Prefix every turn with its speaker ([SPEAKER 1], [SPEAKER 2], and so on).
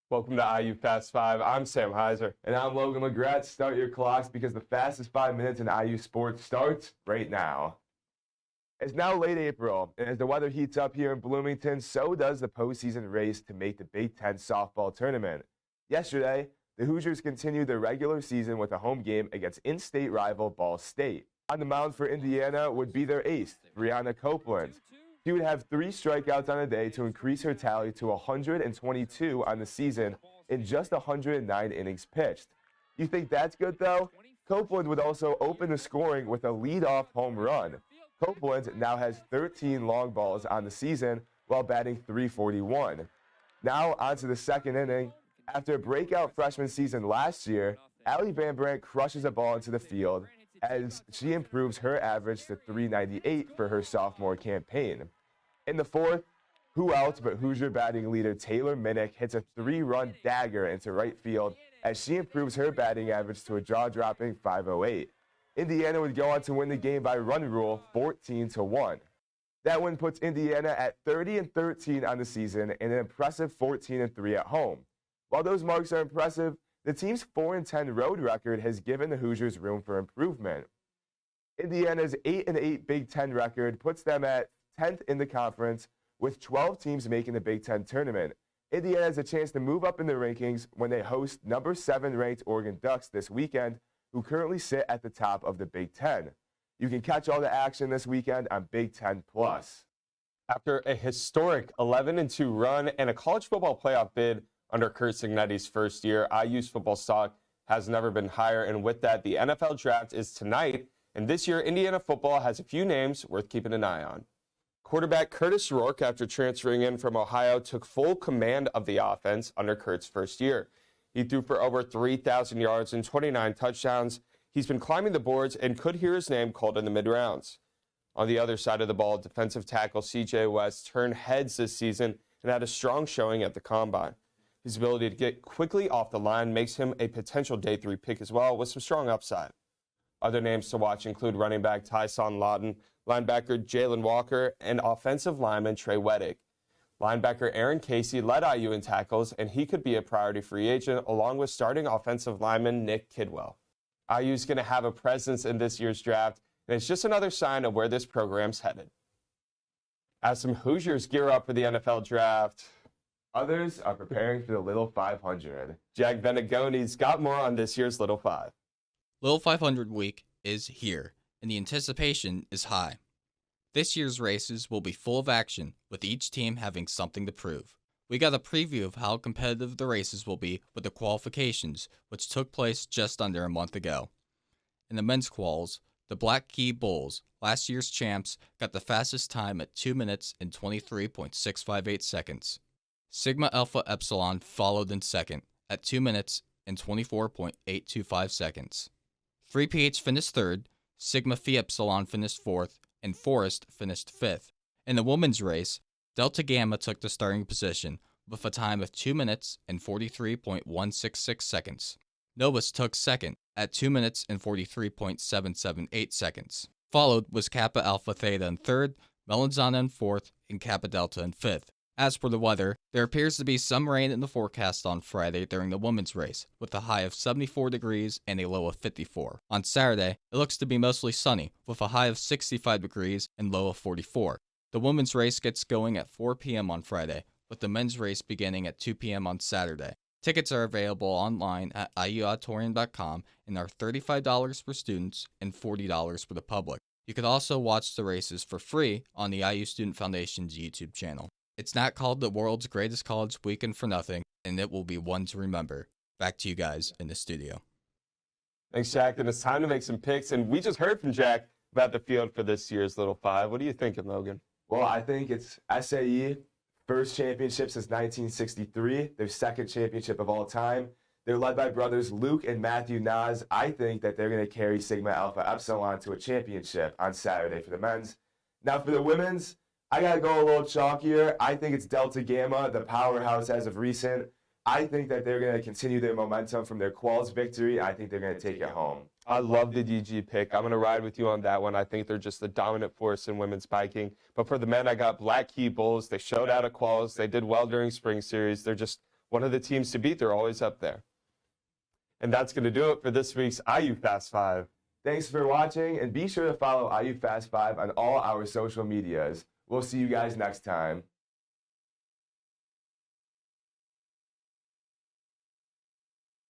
[SPEAKER 1] Welcome to IU Fast 5. I'm Sam Heiser.
[SPEAKER 2] And I'm Logan McGrath. Start your clocks because the fastest 5 minutes in IU sports starts right now. It's now late April, and as the weather heats up here in Bloomington, so does the postseason race to make the Big Ten softball tournament. Yesterday, the Hoosiers continued their regular season with a home game against in-state rival Ball State. On the mound for Indiana would be their ace, Brianna Copeland. She would have 3 strikeouts on the day to increase her tally to 122 on the season in just 109 innings pitched. You think that's good, though? Copeland would also open the scoring with a leadoff home run. Copeland now has 13 long balls on the season while batting .341. Now onto the second inning. After a breakout freshman season last year, Allie Van Brandt crushes a ball into the field as she improves her average to .398 for her sophomore campaign. In the fourth, who else but Hoosier batting leader Taylor Minnick hits a 3-run dagger into right field as she improves her batting average to a jaw-dropping .508. Indiana would go on to win the game by run rule 14-1. That win puts Indiana at 30-13 on the season and an impressive 14-3 at home. While those marks are impressive, the team's 4-10 road record has given the Hoosiers room for improvement. Indiana's 8-8 Big Ten record puts them at 10th in the conference, with 12 teams making the Big Ten tournament. Indiana has a chance to move up in the rankings when they host number 7 ranked Oregon Ducks this weekend, who currently sit at the top of the Big Ten. You can catch all the action this weekend on Big Ten Plus.
[SPEAKER 1] After a historic 11-2 run and a college football playoff bid under Curt Cignetti's first year, IU's football stock has never been higher. And with that, the NFL draft is tonight. And this year, Indiana football has a few names worth keeping an eye on. Quarterback Curtis Rourke, after transferring in from Ohio, took full command of the offense under Curt's first year. He threw for over 3,000 yards and 29 touchdowns. He's been climbing the boards and could hear his name called in the mid-rounds. On the other side of the ball, defensive tackle C.J. West turned heads this season and had a strong showing at the Combine. His ability to get quickly off the line makes him a potential day 3 pick as well, with some strong upside. Other names to watch include running back Tyson Lawton, linebacker Jalen Walker, and offensive lineman Trey Weddick. Linebacker Aaron Casey led IU in tackles, and he could be a priority free agent, along with starting offensive lineman Nick Kidwell. IU's going to have a presence in this year's draft, and it's just another sign of where this program's headed. As some Hoosiers gear up for the NFL draft,
[SPEAKER 2] others are preparing for the Little 500.
[SPEAKER 1] Jack Venegoni's got more on this year's Little 5.
[SPEAKER 3] Little 500 week is here, and the anticipation is high. This year's races will be full of action, with each team having something to prove. We got a preview of how competitive the races will be with the qualifications, which took place just under a month ago. In the men's quals, the Black Key Bulls, last year's champs, got the fastest time at 2 minutes and 23.658 seconds. Sigma Alpha Epsilon followed in second at 2 minutes and 24.825 seconds. 3PH finished third, Sigma Phi Epsilon finished fourth, and Forest finished fifth. In the women's race, Delta Gamma took the starting position with a time of 2 minutes and 43.166 seconds. Novus took second at 2 minutes and 43.778 seconds. Followed was Kappa Alpha Theta in third, Melanzana in fourth, and Kappa Delta in fifth. As for the weather, there appears to be some rain in the forecast on Friday during the women's race, with a high of 74 degrees and a low of 54. On Saturday, it looks to be mostly sunny, with a high of 65 degrees and low of 44. The women's race gets going at 4 p.m. on Friday, with the men's race beginning at 2 p.m. on Saturday. Tickets are available online at iuauditorium.com and are $35 for students and $40 for the public. You can also watch the races for free on the IU Student Foundation's YouTube channel. It's not called the world's greatest college weekend for nothing, and it will be one to remember. Back to you guys in the studio.
[SPEAKER 1] Thanks, Jack. And it's time to make some picks. And we just heard from Jack about the field for this year's Little 5. What are you thinking, Logan?
[SPEAKER 2] Well, I think it's SAE, first championship since 1963, their second championship of all time. They're led by brothers Luke and Matthew Nas. I think that they're going to carry Sigma Alpha Epsilon to a championship on Saturday for the men's. Now for the women's, I got to go a little chalkier. I think it's Delta Gamma, the powerhouse as of recent. I think that they're going to continue their momentum from their quals victory. I think they're going to take it home.
[SPEAKER 1] I love the DG pick. I'm going to ride with you on that one. I think they're just the dominant force in women's biking. But for the men, I got Black Key Bulls. They showed out at quals. They did well during spring series. They're just one of the teams to beat. They're always up there. And that's going to do it for this week's IU Fast 5.
[SPEAKER 2] Thanks for watching, and be sure to follow IU Fast 5 on all our social medias. We'll see you guys next time.